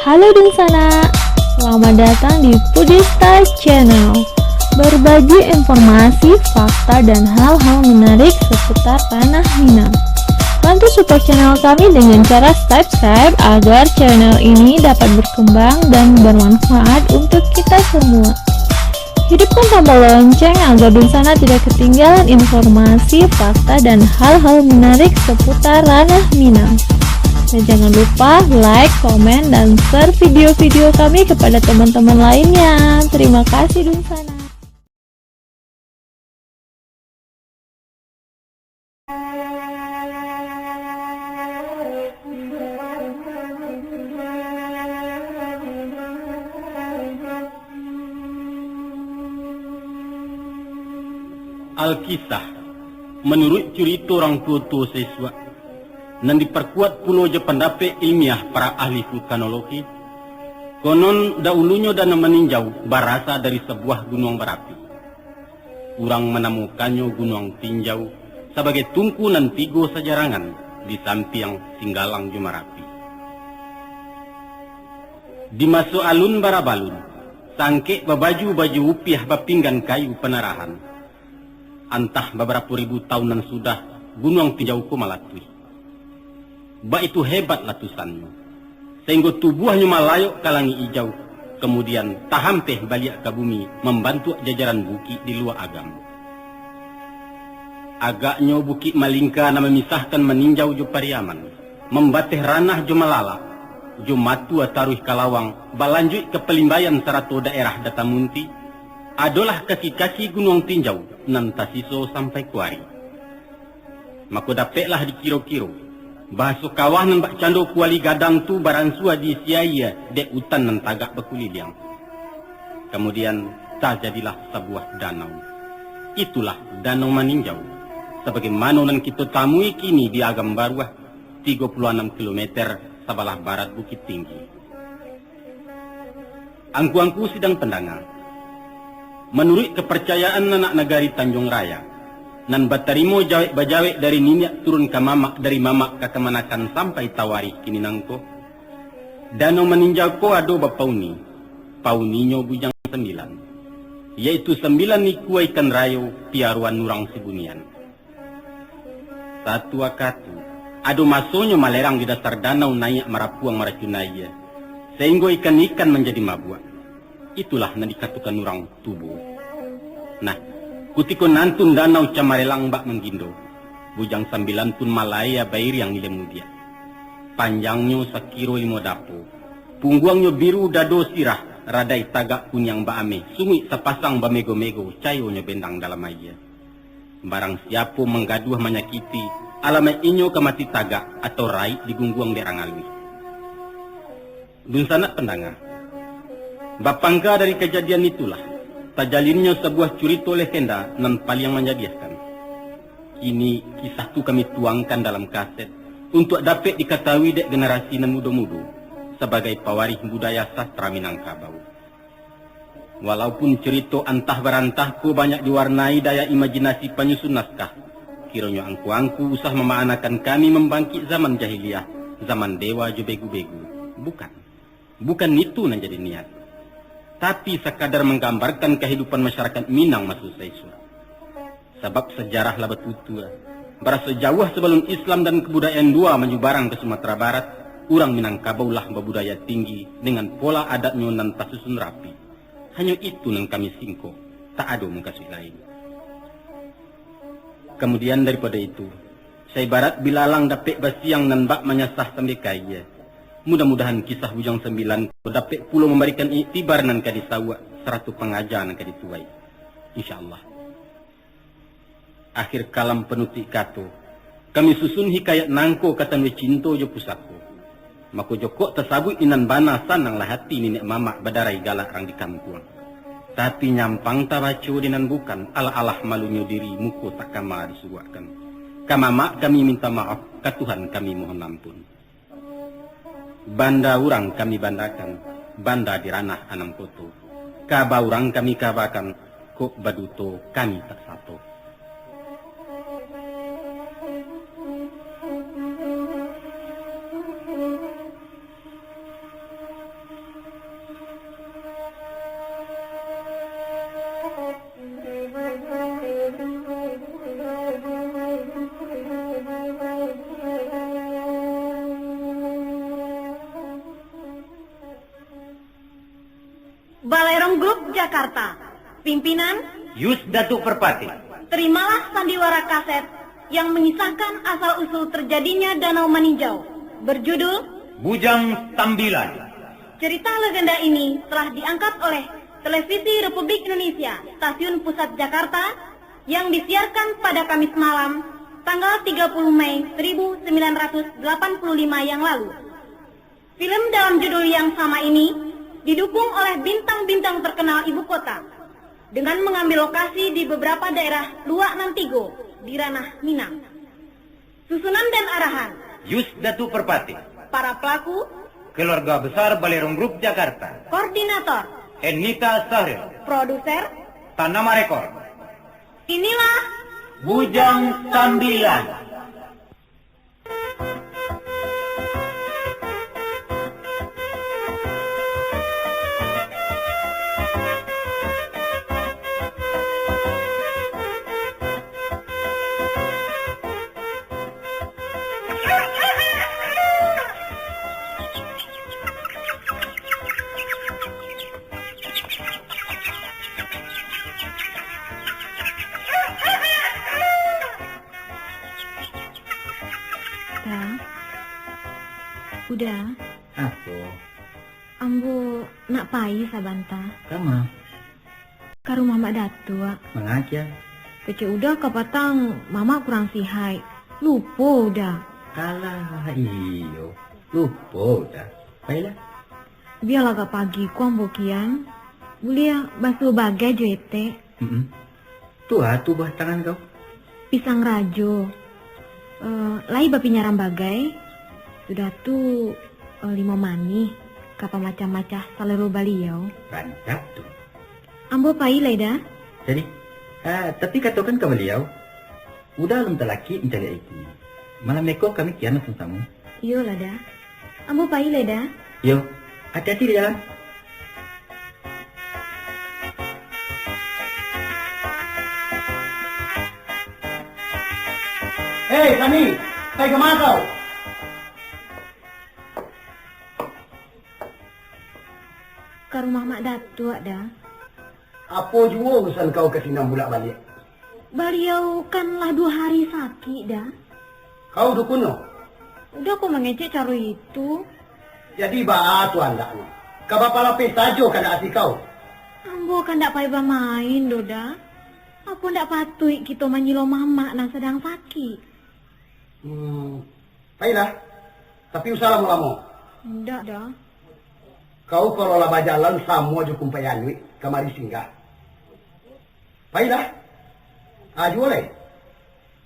Halo Dunsana, selamat datang di Pudista Channel. Berbagi informasi, fakta, dan hal-hal menarik seputar tanah Minang. Bantu support channel kami dengan cara subscribe agar channel ini dapat berkembang dan bermanfaat untuk kita semua. Hidupkan tombol lonceng agar Dunsana tidak ketinggalan informasi, fakta, dan hal-hal menarik seputar ranah Minang. Dan jangan lupa like, komen, dan share video-video kami kepada teman-teman lainnya. Terima kasih Dunsana. Alkisah menurut cerita orang tua siswa dan diperkuat pulau je pendapat ilmiah para ahli vulkanologi, konon dahulunya dana meninjau berasal dari sebuah gunung berapi. Orang menemukannya gunung tinjau sebagai tungkunan tiga sejarangan di samping Singgalang Jumarapi. Di masuk alun barabalun, sangke babaju-baju upiah bapinggan kayu penarahan. Antah beberapa ribu tahunan sudah gunung tinjau ku malatui. Ba itu hebat latusannya, sehingga tubuhnya malayok kalangi hijau, kemudian tahampeh balik ke bumi membantu jajaran buki di luar agam. Agaknya buki malingka na memisahkan meninjau jo pariaman, membateh ranah jo malala, jo matu ataruh kalawang, balanjut ke pelimbayan serato daerah Datamunti, adalah kaki-kaki gunung tinjau nan tasiso sampai kuari. Maka dapatlah dikiro-kiro bahasa kawah nan bak cando kuali gadang tu baransua di siaya dek utan nan tagak bekuliliang. Kemudian tak jadilah sebuah danau. Itulah Danau Maninjau, sebagaimana nan kita tamui kini di Agam Baruah 36 km sebelah barat Bukit Tinggi. Angku-angku sidang pendengar, menurut kepercayaan anak negari Tanjung Raya, nan batarimo jawek-bajawek dari ninyak turun ke mamak, dari mamak ke kemanakan sampai tawari kini nangko, Danau Maninjau ko ado bapauni, pauninyo bujang 9, yaitu 9 nikua ikan rayo piaruan nurang sibunian. Satu akatu, ado masonyo malerang di dasar danau naik marapuang maracunaya, sehingga ikan-ikan menjadi mabuk. Itulah yang dikatakan orang tubuh. Nah, kutiko nantun danau camarelang bak menggindo, bujang 9 pun malaya bair yang nilai mudia. Panjangnya sakiro 5 dapo, pungguangnya biru dado sirah, radai tagak kunyang ba ame, sungi sepasang ba mego-mego, cayonya bendang dalam aja. Barang siapa menggaduh menyakiti, alamai inyo kemati tagak atau rai di gungguang derang alwi. Dunsana pendengar, bapangka dari kejadian itulah terjalinnya sebuah cerita legenda nan paling menjadikan. Kini kisah itu kami tuangkan dalam kaset untuk dapat diketahui dek generasi nan muda-muda sebagai pewaris budaya sastra Minangkabau. Walaupun cerita antah berantah ku banyak diwarnai daya imajinasi penyusun naskah, kiranya angku-angku usah memaanakan kami membangkit zaman jahiliyah, zaman dewa jo begu-begu. Bukan itu nan jadi niat, tapi sekadar menggambarkan kehidupan masyarakat Minang maksud saya. Sebab sejarah labat utua, berasa jauh sebelum Islam dan kebudayaan dua menyebarang ke Sumatera Barat, orang Minangkabau lah berbudaya tinggi dengan pola adatnya nan tasusun rapi. Hanya itu yang kami singko, tak ada mengkasih lain. Kemudian daripada itu, saya barat bilalang dapet basiang nan bak menyasah sampai kaya. Mudah-mudahan kisah bujang 9 dapat pulau memberikan iktibar nan kadisawa seratu pengajar nan kadituai. InsyaAllah. Akhir kalam penutik kato, kami susun hikayat nangko katan cinto jo pusako. Mako joko tersabut inan bana sanang lah hati nenek mamak badarai galak rang di kampung. Tapi nyampang tabaco dinan bukan ala-alah malunya diri muko tak kama disuakan. Kamamak kami minta maaf, ke Tuhan kami mohon ampun. Banda urang kami bandakan, banda di ranah anam koto. Kaba urang kami kabakan, kok baduto kami tak satu. Balerong Group Jakarta. Pimpinan, Yus Datuk Perpati. terimalah sandiwara kaset yang mengisahkan asal-usul terjadinya Danau Maninjau. Berjudul Bujang Tambilan. Cerita legenda ini telah diangkat oleh Televisi Republik Indonesia, Stasiun Pusat Jakarta, yang disiarkan pada Kamis malam, tanggal 30 Mei 1985 yang lalu. Film dalam judul yang sama ini didukung oleh bintang-bintang terkenal ibu kota, dengan mengambil lokasi di beberapa daerah Luak Nantigo di ranah Minang. Susunan dan arahan, Yus Datuk Perpati. para pelaku, Keluarga besar Balerong Group Jakarta. koordinator, Enita Sahril. produser. Tanama Rekor. Inilah Bujang Tambilan. udah, Apa? ambo nak pai sabanta. Kama? Ka rumah mak datua. Mengajar? Kece udah kapatang mama kurang sihai. Lupa udah. Alah, iyo. Lupa dah. Baiklah. Biarlah ke pagi ku ambo kian. Bulia basuh bagai jete. Tu buah tangan kau. Pisang rajo. Lai bapi nyaram bagai. Sudah tu 5 mani. Kapa macam-macam salero baliau. Rancak tu. Ambo pai leda. Jadi, tapi katakan ke beliau, udah lum telaki mencari itu. Malam meko kami kian sama. Iyo lada. Ambo pai leda. Yo, hati-hati di jalan. Hei, Sani, saya ke mana kau? Ke rumah mak datua dah. Apa juga urusan kau ke sini bulak balik? Beliau kanlah 2 hari sakit dah. Kau dukun no? Udah aku mengecek cara itu. Jadi batu andaknya. Kau bapa lapis saja kan hati kau. Ambo kan tak payah bermain doda. Apa ndak patut kita menyilo mama yang sedang sakit. Baiklah. Tapi usah lama-lama. Ndak dah. Kau kalau lah berjalan semua je kumpayan duit kemari singgah. Baiklah. Aju oleh.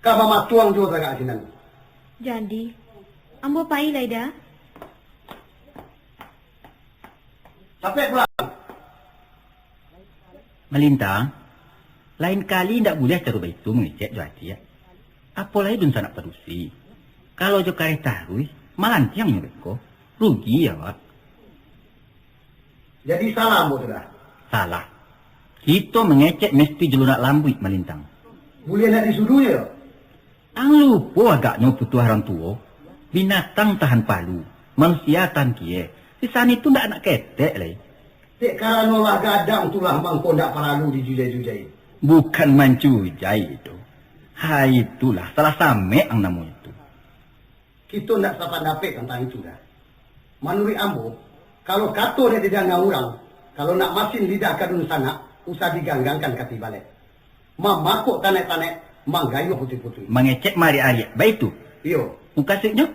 Kau mama tuang juga kat sini. Jadi, ambo pai lah dah. Sampai pulang. Melintang, lain kali ndak boleh cara itu mengecek jo hati ya. Apalagi dun sanak perusi. Kalau jo kare tarui, malantiang mereka. Rugi ya, Wak. Jadi salah mu sudah. Salah. Kita mengecek mesti jelunak lambuit melintang. Boleh nak disuduh ya? Ang lupa agaknya putuh orang tua. Binatang tahan palu. Manusia tahan kie. Sisan itu ndak nak ketek leh. Dek karena lah gadang tulah mangko ndak perlu dijujai-jujai. Bukan mencujai itu. Hai itulah salah same ang namanya itu. Kita ndak sapan dapat tentang itu dah. Menurut ambo, kalau kato dia tidak ngawurang, kalau nak masin lidah kadun sana, usah diganggangkan kati balik. Mamakuk tanek-tanek, manggayo putih-putih. Mengecek mari Arya. Baik itu. Iyo, Mukasihnya.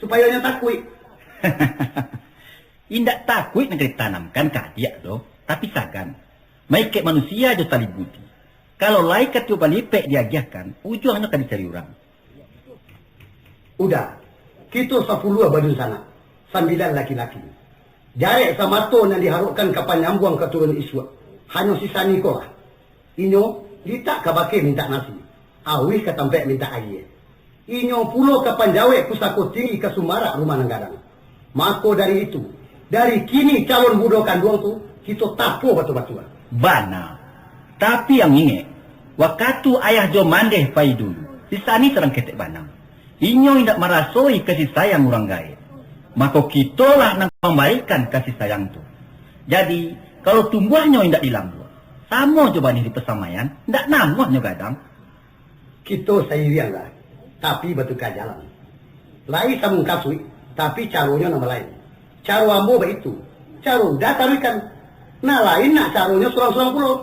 supaya dia takut. Indak takut negeri tanamkan kadiak doh. Tapi sagan. Maikek manusia jo tali budi. Kalau lai katu balipek diagiahkan, ujungnya kan dicari orang. Udah, kita 10 badun sana, 9 laki-laki. Jarek sama ton yang diharapkan kapan nyambung keturun iswa. Hanya sisa niko lah. Inyo, litak kabake minta nasi. Awih ketampek minta air. Inyo pulo kapan jawek pusako tinggi ke Sumara rumah nenggarang. Mako dari itu, dari kini calon budokan duang tu, kita tapo batu-batuan. Bana. Tapi yang ingat, waktu ayah jo mandeh pai dulu. Sisani serang ketek banang. Inyo indak merasoi kasih sayang orang gaib. Maka kita lah nang memberikan kasih sayang tu. Jadi, Kalau tumbuhnya indak hilang dua. Sama coba nih di pesamayan, ndak namuhnya kadang. Kita sayurian lah, tapi bertukar jalan. Lain sambung kasui, tapi caranya nama lain. Cara ambo itu, cara datar ikan. Nah lain nak caranya surang-surang pulau.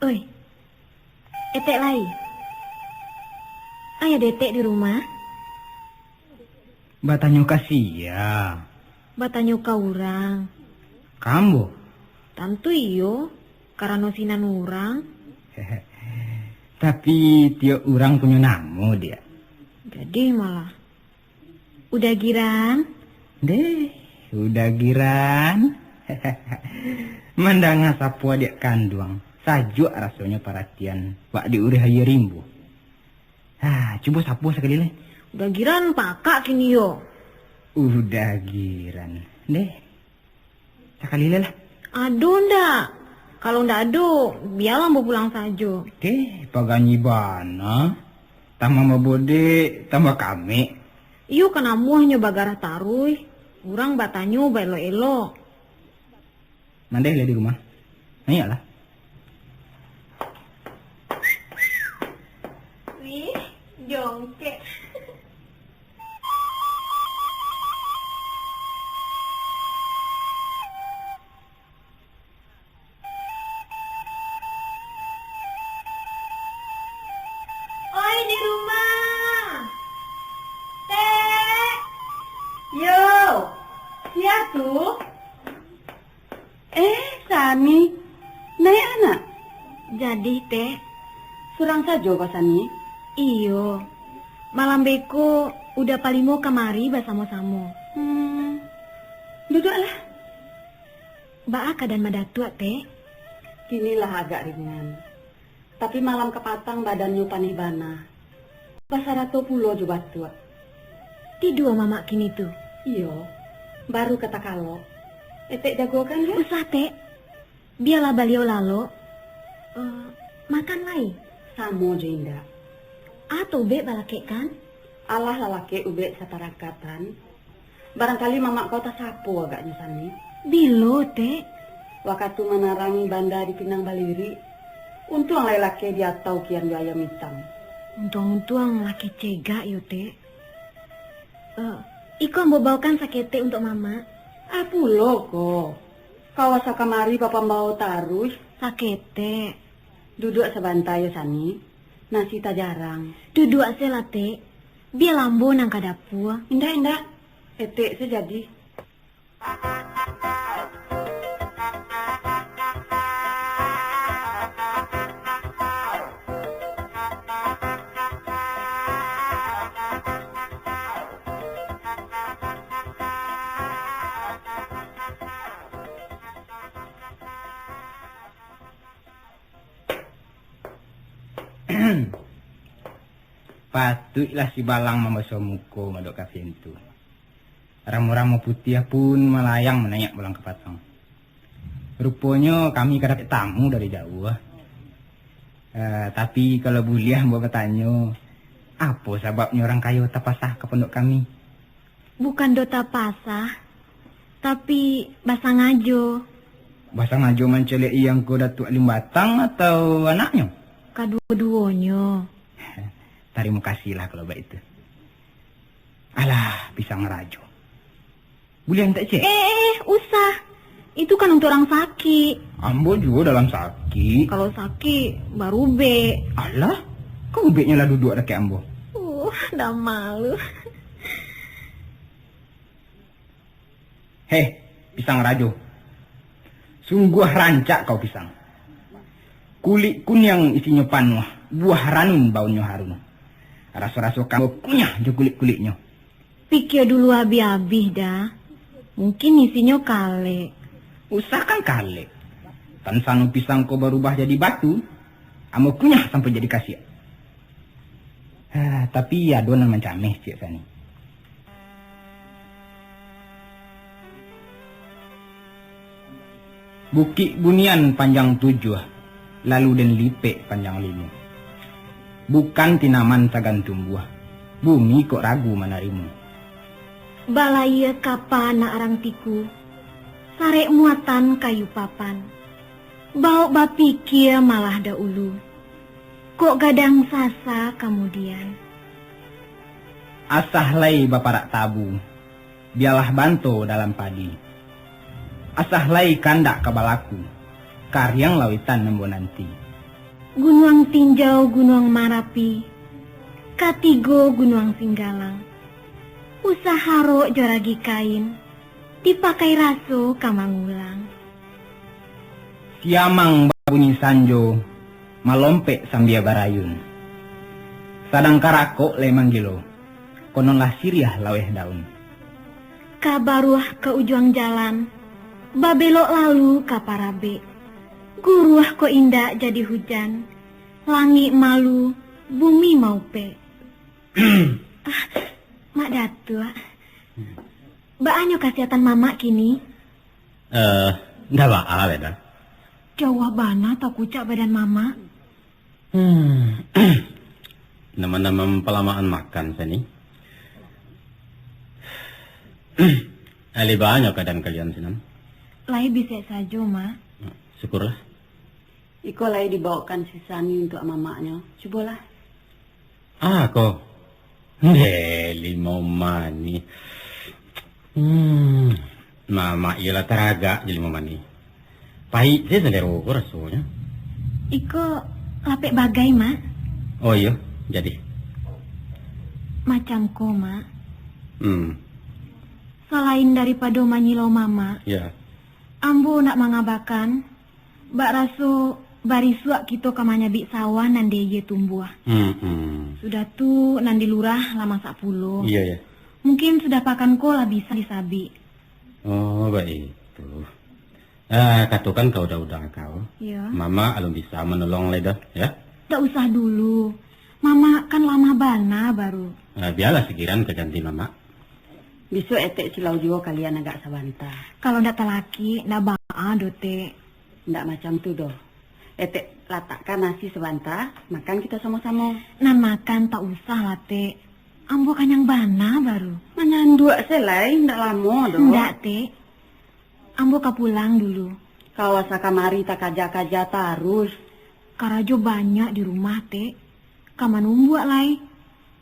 Oi, etek lai. Ayah detek di rumah, Batanyo kasih ya. batanyo ka urang. Kamu? Tantu iyo, karena sinan urang. Tapi tiap orang punya namu dia. Jadi malah. Udah giran? Deh, udah giran. Mandanga sapua dia kanduang. Sajuk rasanya perhatian. Wak diurih haya rimbu. Coba sapu sekali leh. Udah giran pakak kini yo. Udah giran. Deh. Sekali leh lah. Aduh ndak. Kalau ndak aduh, biarlah mau pulang saja. Deh, paganyi bana. Tambah mabode, tambah kami. Iyo kan amuahnya bagara taruy. Urang batanyo elo-elo. Mandeh leh di rumah. Ayolah. Wih, jongke. Oi di rumah. Teh. Yo. Siap tuh. Sani, naik anak. Jadi teh. Surang saja kok Sani. Iyo. Malam beko udah palimo kamari bersama-sama. Duduklah. Mbak Aka dan Madatu teh. Kinilah agak ringan. Tapi malam kepatang badannya panih bana. Pasarato pulo juga tua. Ti dua mama kini tuh. Iyo, baru kata kalau. Etek jago kan ya? Usah teh. Biarlah beliau lalu. Makan lai. Samo Jinda. Atau be balakek kan? Allah lalake ube satarakatan. Barangkali mamak kau tak sapu agaknya Sani. Bilo teh. Waktu menarangi banda di Pinang Baliri. Untung lelaki dia tahu kian biaya hitam. Untung-untung laki cegak yo teh. Iko mau bawakan sakete untuk mama. Pulo kok. Kawasa kamari papa mau taruh. Sakete. Duduk sebantai ya Sani. Nasi tak jarang. Duduk aja teh. Biar lambo nang ka dapur. Indah. Etek sejadi. Patutlah si balang membasuh muka madok ka pintu. Ramu-ramu putih pun melayang menayak pulang ke patang. Rupanya kami kada tamu dari jauh. Tapi kalau buliah mau bertanya, apa sebabnya orang kayu tapasah ke pondok kami? Bukan dota pasah, tapi basah ngajo. Basah ngajo mencelek yang kau datuk Limbatang atau anaknya? Kedua-duanya. Terima kasih lah kalau baik itu. Alah, pisang rajo. Boleh tak cek? Usah. Itu kan untuk orang sakit. Ambo juga dalam sakit. Kalau sakit, baru be. Alah, kau ubeknya lah duduk dekat ambo. Dah malu. Hei, pisang rajo. Sungguh rancak kau pisang. Kulit kuning isinya panuh, buah ranun baunya harum. Rasa-rasa kamu kunyah je kulit-kulitnya. Pikir dulu habis-habis dah. Mungkin isinya kale. Usahakan kale. Tan sanu pisang kau berubah jadi batu, amo kunyah sampai jadi kasih. Tapi ya donan mencameh cik sani. Bukit bunian panjang 7, lalu dan lipe panjang 5. Bukan tinaman sagan tumbuh, bumi kok ragu menarimu. Balaya kapa na arang tiku, sarek muatan kayu papan. Bau bapikir malah dahulu, kok gadang sasa kemudian. Asah lai baparak tabu, biarlah banto dalam padi. Asah lai kandak kabalaku, karyang lawitan nembo nanti. Gunung tinjau gunung marapi, katigo gunung singgalang. Usaharo joragi kain, dipakai raso kamangulang. Siamang bunyi sanjo, malompek sambia barayun. Sadang karako le manggilo, kononlah siriah laweh daun. Kabaruah ke ujung jalan, babelok lalu kaparabe. Guruah ko indah jadi hujan, langit malu, bumi maupe. Mak Datuk, baanyo kesehatan mama kini? Nggak bakal ya. Jawah bana tak kucak badan mama? Nama-nama pelamaan makan sini. Ali banyak keadaan kalian senang. Lai bisa saja, Mak. Syukurlah. Iko lai dibawakan sisani untuk mamaknya. Cobalah. Kok. Lima mani. Mama ialah teraga jadi mani. Pahit saya sendiri rasanya. Iko lapek bagai, Mak. Oh iya, jadi. Macam ko, Mak. Selain daripada manyilau mama, Ya. ambo nak mangabakan, bak raso barisuak kita kamanya bik sawah nan deye tumbuh. Sudah tu nan di lurah lama 10. Iya ya. Mungkin sudah pakan ko lah bisa disabi. Oh baik itu. Katakan kau udah kau. Iya. Mama alun bisa menolong leda ya. Tak usah dulu. Mama kan lama bana baru. Biarlah sekiran keganti mama. Besok etek silau juga kalian agak sabanta. Kalau ndak telaki, ndak baa dote. Ndak macam tu doh. Etek letakkan nasi sebanta, makan kita sama-sama. Nan makan tak usah lah, Te. Ambo kan yang bana baru. Menyanduak selai, ndak lama doh. Ndak, Te. Ambo pulang dulu. Kawasa kamari tak kaja-kaja tarus. Karajo banyak di rumah, Te. Kaman umbuak lai.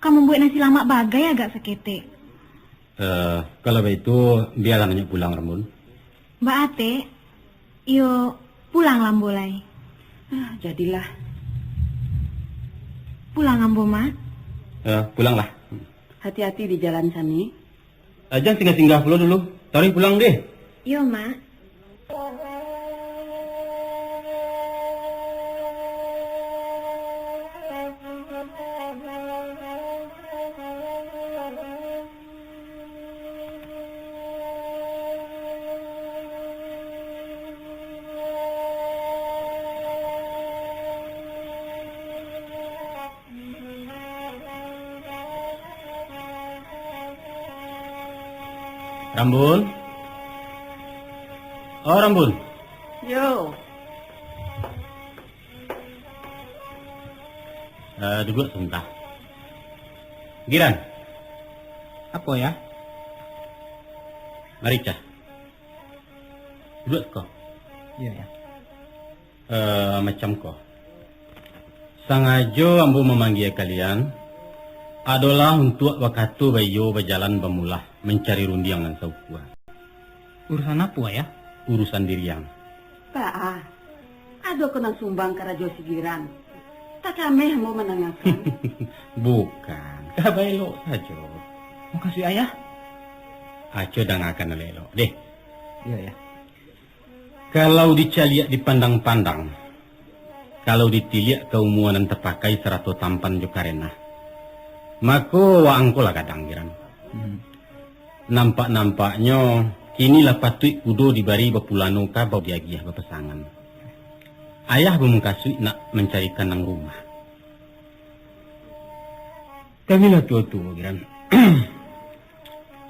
Kamu buat nasi lamak bagai agak sekete. Kalau begitu biarlah nanya pulang Rambun. Mbak Ate, yo pulang lambo lai. Jadilah. Pulang ambo, Ma. Pulanglah. Hati-hati di jalan sani. Jangan singgah-singgah dulu. Tarik pulang deh. Yo, Ma. Rambun. Oh Rambun. Yo. Duduk sebentar. Giran. Apa ya? Marica. Duduk kau. Iya ya. Macam kau. Sengaja ambo memanggil kalian adalah untuk waktu bayo berjalan bermulah mencari rundiangan saukua. Urusan apa ya? Urusan diriang. Pak, ada kena sumbang ke Rajo Sigiran. Tak kami mau menanyakan. Bukan, kabailok saja. Makasih ayah. Aco dan akan elok deh. Iya ya. Kalau dicaliak dipandang-pandang, kalau ditiliak keumuanan terpakai serato tampan jokarena, maka waangkolah kadang giran. Nampak-nampaknya inilah patut kudo dibari bapulano ka bau diagiah bapasangan. Ayah bemungkasui nak mencarikan nang rumah. Kamilah tua-tua Giran.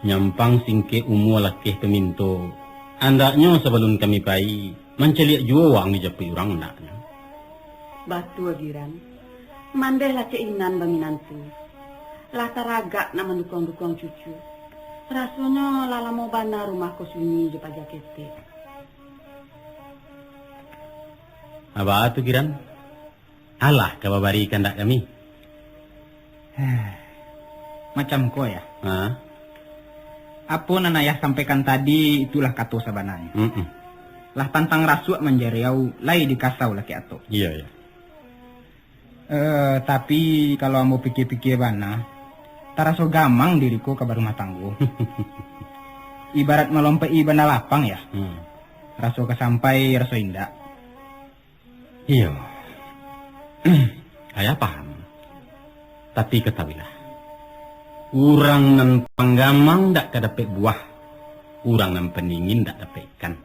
Nyampang singke umu lakeh peminto. Andaknya sebelum kami pai menceliak jua wang di japi orang naknya. Batu Giran. Mandehlah ceinan banginantu. Lah taragak nak mendukung-dukung cucu. Rasanya lala mau bana rumah ko sunyi je pajak kete. Apa tu Giran? Alah kababari kandak kami. Macam kau ya. Hah? Apa nan ayah sampaikan tadi itulah kato sabananya. Lah tantang rasuak menjeriau lai dikasau laki ato. Iya ya. Tapi kalau mau pikir-pikir bana, taraso gamang diriku ke rumah tangguh. Ibarat melompati bana lapang ya. Raso kesampai raso indah. Iya. Ayah paham. Tapi ketahuilah. Urang nan panggamang dak kadapet buah. Urang nan peningin dak dapat ikan.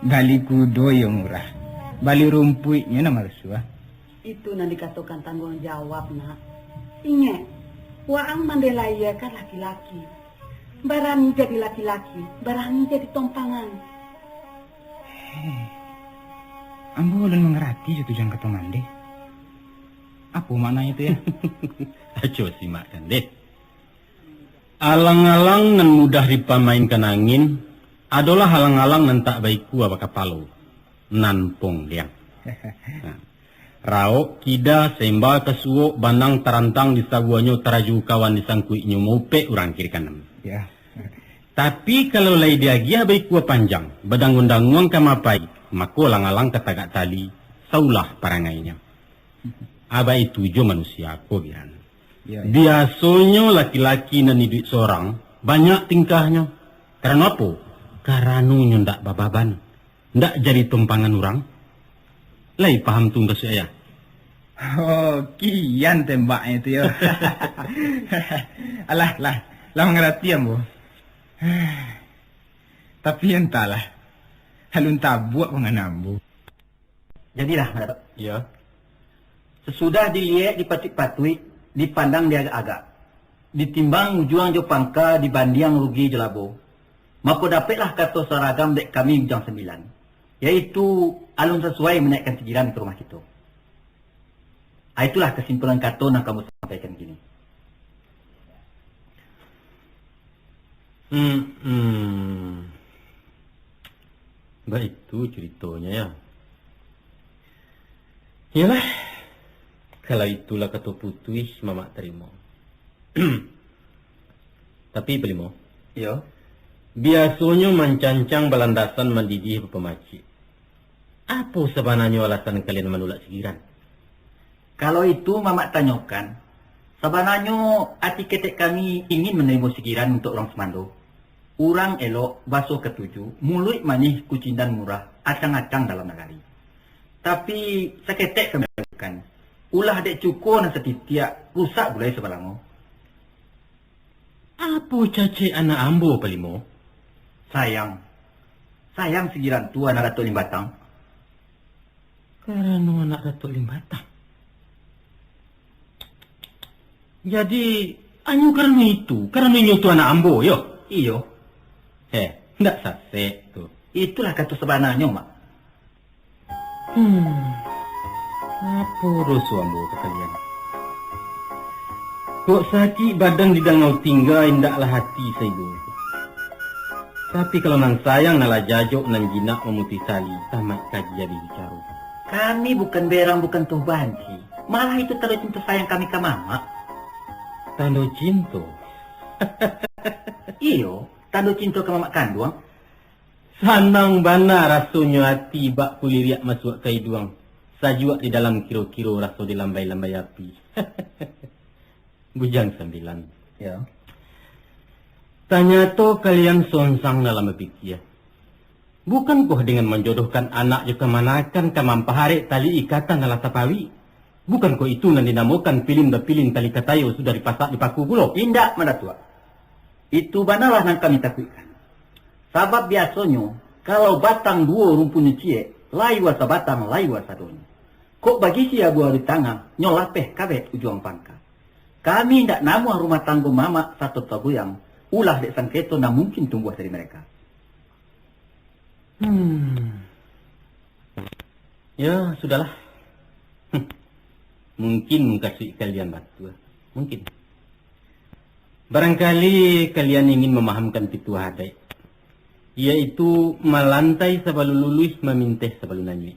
Bali kudo yang murah. Bali rumpuiknya nama resua. Itu nan dikatakan tanggung jawab nak. Ingat, waang mandelaya kan laki-laki. Barani jadi laki-laki, barani jadi tompangan. Ambo ulun mengerti itu jang keto mande. Apa maknanya itu ya? Aco simak kan deh. Alang-alang nan mudah dipamainkan angin adalah halang-alang nan tak baikku apa kapalo. Nan pong liang. Nah, Raok kida sembal kesuo bandang tarantang di sabuanyo taraju kawan disangkuinyo mope urang kiri kanan. Ya. Tapi kalau lai dia gia baikku panjang, badang undang-undang kamapai, mako lang-alang ketagak tali, saulah parangainya. Aba itu jo manusia ko Giran. Ya. Biasanya laki-laki nan hidup seorang banyak tingkahnya. Karena apa? Karena ndak bababan. Ndak jadi tumpangan orang. Lai paham tunggu saya. Oh, kian tembaknya itu ya. Alah, lah mengerti ambo. Tapi entahlah. Halun tabuak penganambu. Jadilah, Madap. Ya. Sesudah dilihat, dipatik-patui, dipandang dia agak. Ditimbang juang jo pangka dibanding rugi jelabo. Maka dapatlah kata seragam dek kami jam 9. Yaitu alun sesuai menaikkan sejiran ke rumah kita. Itulah kesimpulan kata yang kamu sampaikan gini. Baik itu ceritanya ya. Yalah. Kalau itulah kata putih, mama terima. Tapi belimo. Ya. Biasanya mencancang balandasan mendidih pemaci. Apa sebenarnya alasan kalian menolak segiran? Kalau itu Mamak tanyakan, sebenarnya hati ketek kami ingin menerima segiran untuk orang Semando. Urang elok, baso ketujuh, mulut manis kucindan murah, acang-acang dalam negari. Tapi seketek kami lakukan. Ulah dek cukur dan setitiak, rusak bulai sebalangmu. Apa cace anak ambo palimo? Sayang segiran tua anak Datuk Limbatang. Karena anak Datuk Limbatang. Jadi, anyu karena itu anak ambo, yo. Iyo. Ndak sase tu. Itulah kata sebenarnya, Mak. Apa rosu ambo ke kalian? Kok sakit badan di dangau tinggal indaklah hati saibu. Tapi kalau nang sayang nala jajok nan jinak memuti sali tamat kaji jadi bicara. Kami bukan berang, bukan tuh banci. Malah itu tanda cinta sayang kami ke Mama. Tanda cinta? Iyo, tanda cinta ke Mama kandung. Sanang bana rasanya hati bak kuliriak masuk ke hidung. Sajuak di dalam kiro-kiro rasa di lambai-lambai api. Bujang 9. Ya. Tanya to kalian sonsang dalam berpikir. Bukan kok dengan menjodohkan anak juga manakan kamampahare tali ikatan ala tapawi. Bukan kok itu yang dinamakan pilin tali katayo sudah dipasak di paku gulo. Indak mana tua. Itu banalah yang kami takutkan. Sebab biasanya kalau batang dua rumpunya cie, lai wasa batang, lai wasa donya. Kok bagi sia buah di tangan, nyolapeh kabeh ujung pangka. Kami ndak namu rumah tangga mama satu tabu yang ulah dek sangketo na mungkin tumbuh dari mereka. Ya, sudahlah. Mungkin kasih kalian batu. Mungkin. Barangkali kalian ingin memahamkan pitu hadai. Yaitu melantai sebelum lulus memintih sebelum nanyui.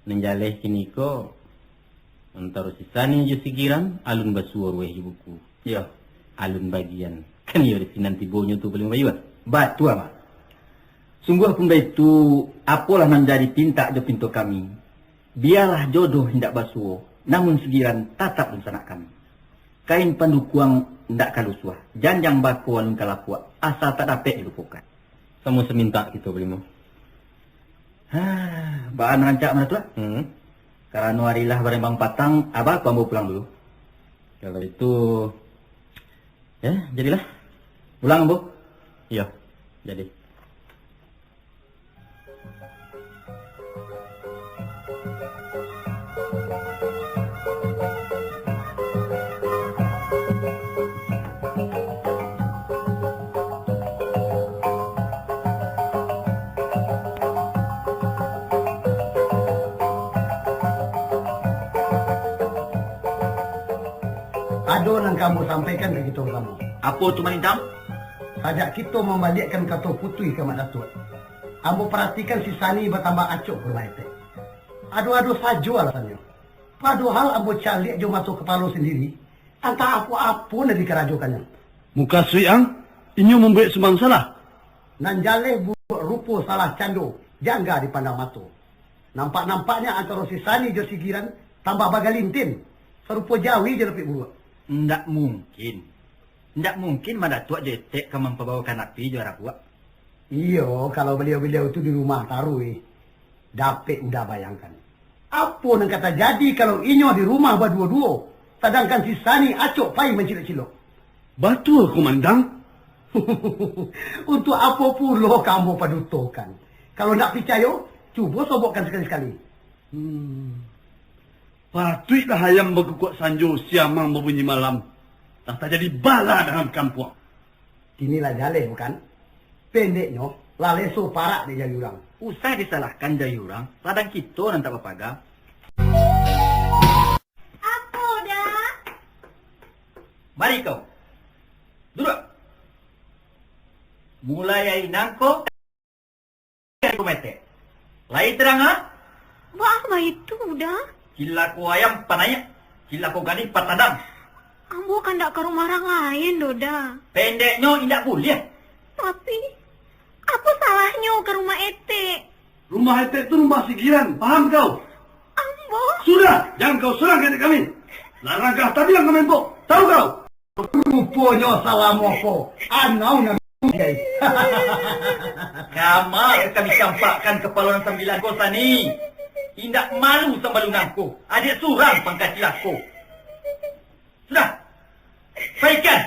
Nenjaleh kini ko antara sisani jo sigiran alun basuar weh buku. Ya, Alun bagian. Kan ya di nanti bonyo tu belum bayuat. batu ama. Sungguh pun itu apalah menjadi pinta jo pintu kami. Biarlah jodoh hendak basuo, namun segiran tatap rencana kami. Kain pendukuang hendak kalusuah, janjang baku alun kalapua, asal tak dapat dilupakan. Kamu seminta gitu belimu. Bahan rancak mana tuan? Karena warilah bareng bang patang, abah aku ambil pulang dulu. Kalau itu, ya jadilah. Pulang bu? Iya, jadi. Ado yang kamu sampaikan ke kita kamu. Apa tu manintang? Sajak kita membalikkan kata putui ke Mak Datuk. Ambo perhatikan si Sani bertambah acuk ke rumah itu. Ado-ado saja alasannya. Padahal ambo calik jo masuk kepala sendiri. Entah apa-apa nak dikerajukannya. Muka Suyang, inyo membuat semang salah. Nan jaleh buat rupa salah cando. Jangga dipandang mata. Nampak-nampaknya antara si Sani jo sigiran tambah bagalintin. Serupa Jawi je lebih buruk. Ndak mungkin. Ndak mungkin mana tua jetek kamu membawakan api juara buat. Iyo, kalau beliau-beliau itu di rumah taruh. Dapat udah bayangkan. Apa yang kata jadi kalau inyo di rumah berdua-dua. Sedangkan si Sani acok pai mencilok-cilok. Betul, Komandan. Untuk apa pula kamu padutokan? Kalau nak percaya, cuba sobokkan sekali-sekali. Patutlah hayam berkuat sanjo siamang berbunyi malam. Tak jadi bala dalam kampung. Inilah jaleh bukan? Pendeknya, laleso parak di jayurang. Usah disalahkan jayurang. Ladang kita nanti papaga. Apa dah? Mari kau. Duduk. Mulai ay nangko. Kumete. Lai terang ha? Apa itu dah? Kila ko ayam panaya. Kila ko gani patadam. Ambo kan ndak ke rumah orang lain, Doda. Pendeknya indak boleh. Tapi, apa salahnya ke rumah Ete? Rumah itu rumah sigiran. Paham kau? Ambo? Sudah, jangan kau serang ketik kami. Larangkah tadi yang kami empuk. Tahu kau? Rupanya salah moko. Anau nak guys. Kamal kami campakkan kepala sambilan kau Sani. Indak malu sama lunangku. Adik surang pangkat silahku. Sudah. Baikkan.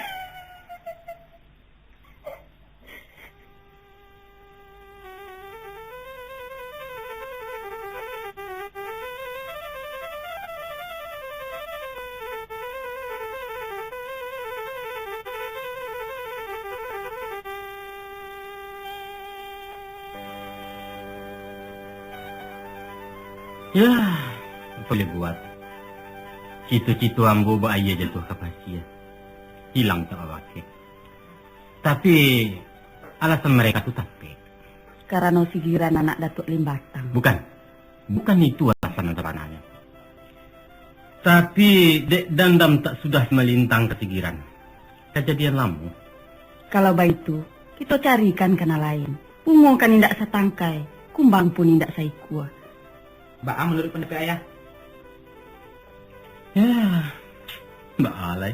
Ya, boleh buat. Citu-citu ambo bahaya jatuh ke pasir. Hilang tak wakil. Tapi alasan mereka tu tapi. Karena sigiran anak Datuk Limbatang. Bukan itu alasan sebenarnya. Tapi Dek Dandam tak sudah melintang ke sigiran. Kejadian lama. Kalau begitu, kita carikan kena lain. Bungo kan indak setangkai, kumbang pun indak saikua. Baam menurut pendapat ayah. Ya, mbak alai.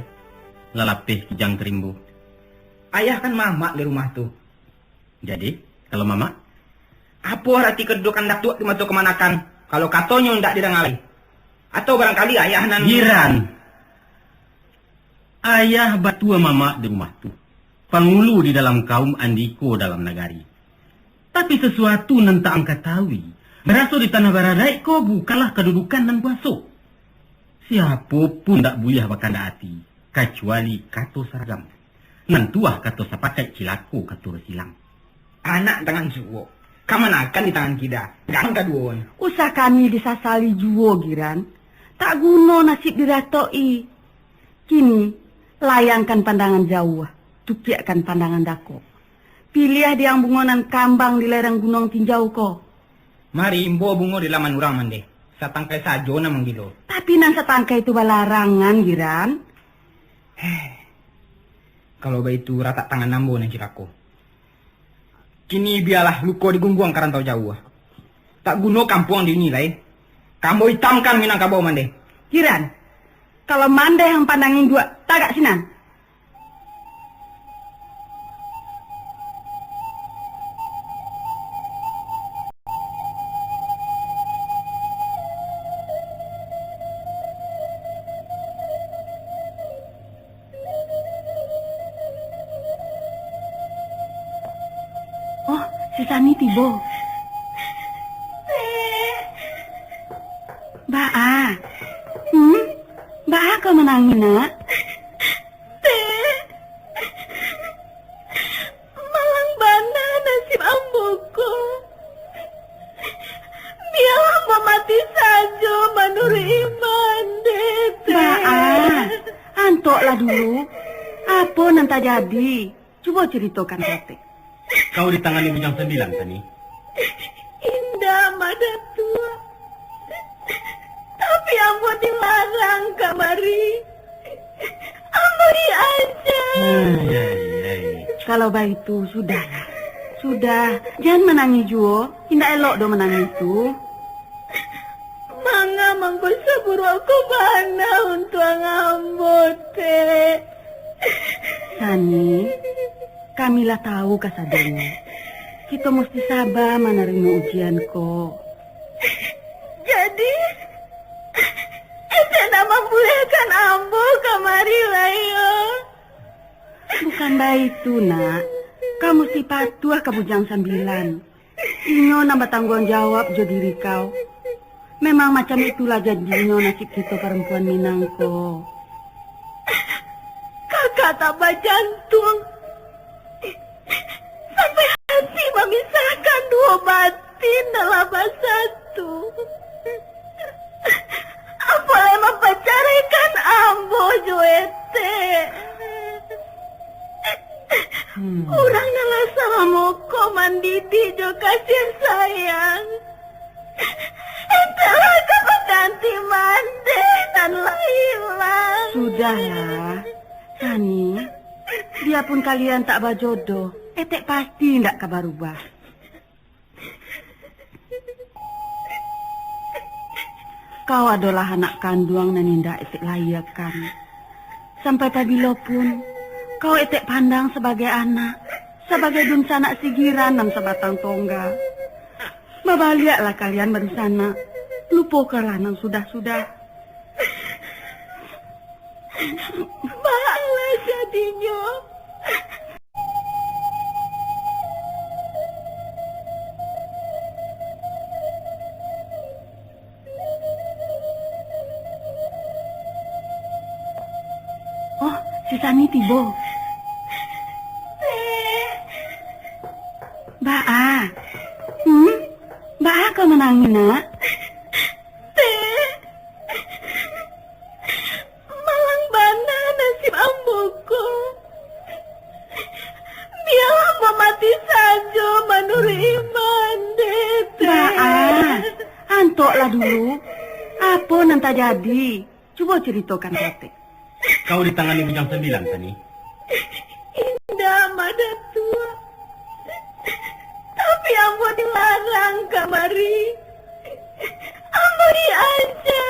Lalapih kijang terimbu. Ayah kan mamak di rumah tu. Jadi, kalau mama? Apa arti kedudukan datuk cuma tu kemanakan? Kalau katanya ndak didengali. Atau barangkali ayah nan... Giran. Ayah batua mama di rumah tu. Pengulu di dalam kaum Andiko dalam nagari. Tapi sesuatu nan tak angkat tahu. Berasal di tanah baradai ko bukanlah kedudukan dan kuasa. Siapa pun tak boleh bakanda hati, kecuali kato seragam. Nantuah kato sapakai cilako kato silang. Anak tangan suwo. Kamanakan di tangan kita. Gang kaduon. Usah kami disasali juo giran. Tak guna nasib diratoi. Kini, layangkan pandangan jauh. Tukiakan pandangan dako. Pilih di ambungonan kambang di lereng gunung tinjau ko. Mari imbo bungo di laman urang mande. Satangkai sajo na manggilo. Tapi nang satangkai itu balarangan giran. Kalau itu rata tangan nambo nang cirako. Kini biarlah luko digungguang karantau jauh. Tak guna kampung dinilai. Kambo hitamkan Minangkabau mande. Giran, kalau mande yang pandangin dua, tagak sinan. Oh, si Sani tibo. Baa. Baa kau menangin, nak? Malang bana nasib amboku. Biar apa mati saja menurut iman, Baa, antoklah dulu. Apa nanti jadi? Coba ceritakan Tete. Kau ditangani bujang 9 tani. Indah mada tua. Tapi ambo dilarang kamari. Ambo aja. Kalau baik itu sudah. Sudah, jangan menangis juo. Tidak elok do menangis itu. Mangga mangko saburu aku bana untuk ambo teh. Sani, kamilah tahu kasadanya. Kita mesti sabar menerima ujian ko. Jadi, itu nama bolehkan ambo kamari layo. Bukan baik itu, nak. Kamu mesti patuh ke bujang 9. Inyo nambah tanggung jawab jo diri kau. Memang macam itulah jadinya nasib kita perempuan Minang ko. Kakak tambah jantung. Sampai hati memisahkan dua batin dalam satu. Apa emang pacarekan ambo joete. Kurang nalah sama moko mandidi jo kasih sayang. Itulah kepeganti mande dan hilang. Sudahlah, Sani. Biarpun kalian tak berjodoh, etek pasti tidak kabar ubah. Kau adalah anak kandung dan indah etek layakan. Sampai pabilo pun, kau etek pandang sebagai anak, sebagai dun sanak sigiran nam sebatang tongga. Babaliaklah kalian bersana, lupakanlah nang sudah-sudah. Bahala jadinya. Oh, si Sani tibo. Baa. Baa kau menangin, nak? Malang bana nasib amboku. Biar apa mati saja menurut iman, Baa, antoklah dulu. Apa nanti jadi? Coba ceritakan Tete. Kau ditangani bujang 9 tani. Indah mada tua. Tapi ambo dilarang kamari. Ambo aja.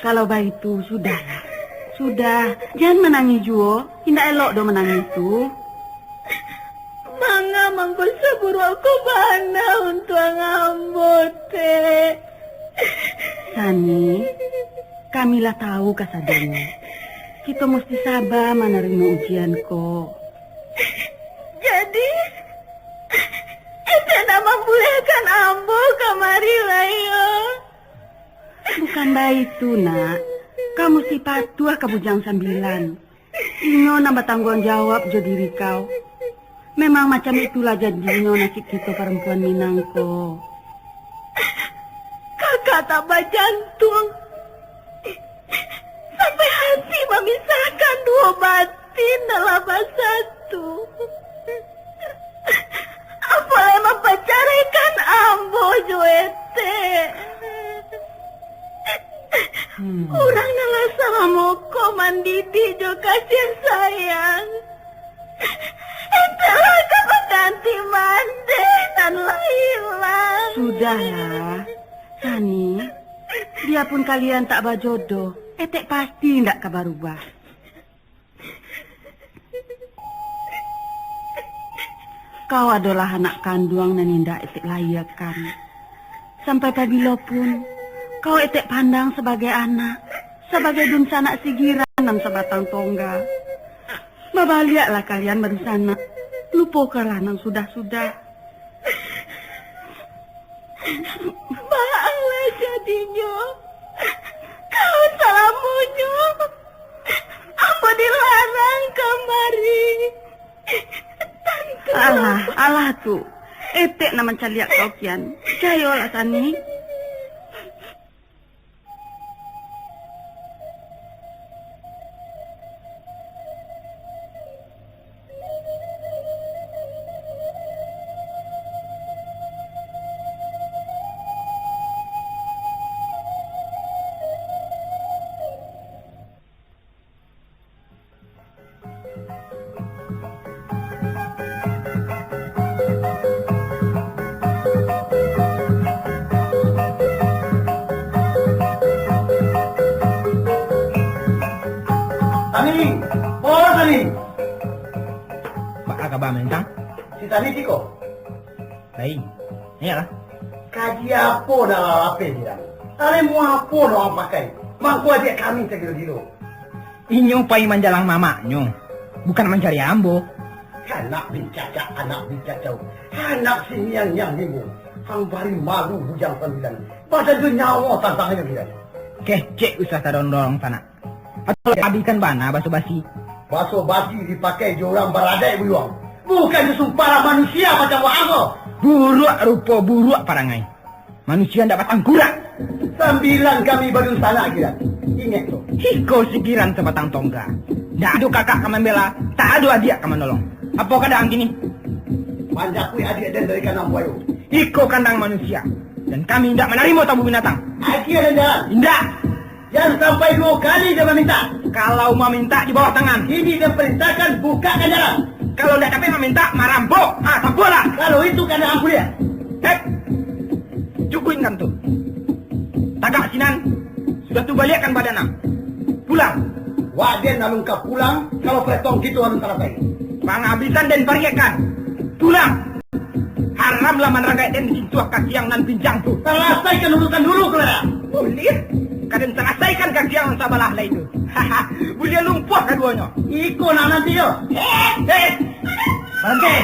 Kalau baik itu sudahlah. Sudah, jangan menangis juo. Tidak elok do menangis itu. Mangga mangko saburu aku bana untuk ambo teh. Sani, kamilah tahu kasadanya. Kita mesti sabar menerima ujian ko. Jadi, itu nama bolehkan ambo kamari layo. Bukan baik itu, nak. Kamu si patuah ke bujang 9. Inyo nambah tanggung jawab jo diri kau. Memang macam itulah jadinya nasib kita perempuan Minang ko. Kakak tambah jantung. Sampai hati memisahkan dua batin dalam satu. Apalagi memperceraikan ambo Joete. Orang nalah sama moko mandidi jo kasih sayang. Itulah kepeganti mande dan hilang. Sudahlah, Sani. Biarpun kalian tak berjodoh, etek pasti ndak kabar ubah. Kau adalah anak kandung dan indah etek layakan. Sampai pabilo pun, kau etek pandang sebagai anak, sebagai dun sanak sigiran dan sebatang tongga. Babaliaklah kalian baru sana, lupakanlah nang sudah-sudah. Maaflah jadinya. Kau salah munyo. Apa dilarang kemari? Alah tu. Etek nama caliak kau kian. Cayolah Sani. Tani, oh Tani. Pak kabar mentang? Si Tani tiko. Lain. Iyalah. Kaji apa dalam apa dia? Tani mau apa orang pakai? Mangku adik kami segera-gila. Inyo pai manjalang mamaknyo. Bukan mencari ambo. Anak bincacak, anak sini yang minggu. Hang bari malu bujang 9. Pada tu nyawa tantangannya dia. Kecek usah dorong sana. Atau habiskan bana basa-basi. Basa-basi dipakai orang beradai beruang. Bukan sumpah manusia macam wahang. Buruk rupa buruk parangai. Manusia ndak batang kurak. 9 kami baru sana kira. Ingat tu. Hiko sikiran sebatang tongga. Ndak ada kakak kaman bela, tak ada adik kaman nolong. Apa keadaan gini? Manjakui adik dan dari kanan buayu. Hiko kandang manusia. Dan kami tidak menerima tamu binatang. Akhir dan jalan. Tidak. Jangan sampai 2 kali dia meminta. Kalau meminta di bawah tangan. Ini dia perintahkan bukakan jalan. Kalau tidak dapat meminta, merampok. Tampulah. Kalau itu kandang aku dia. Cukuin kan tu. Tagak sinan. Sudah tu balikkan badanam. Pulang. Waden nalungkap pulang. Kalau petong gitu harus selesai. Penghabisan dan bariakan. Pulang. Haramlah menerangkai dan disentuh kakiang dan pinjang tu. Selesaikan urusan dulu, Clara. Boleh. Kadang selesaikan kakiang sabalah lah itu. Boleh lumpuh keduanya. Iko nak nanti yo. Berhenti.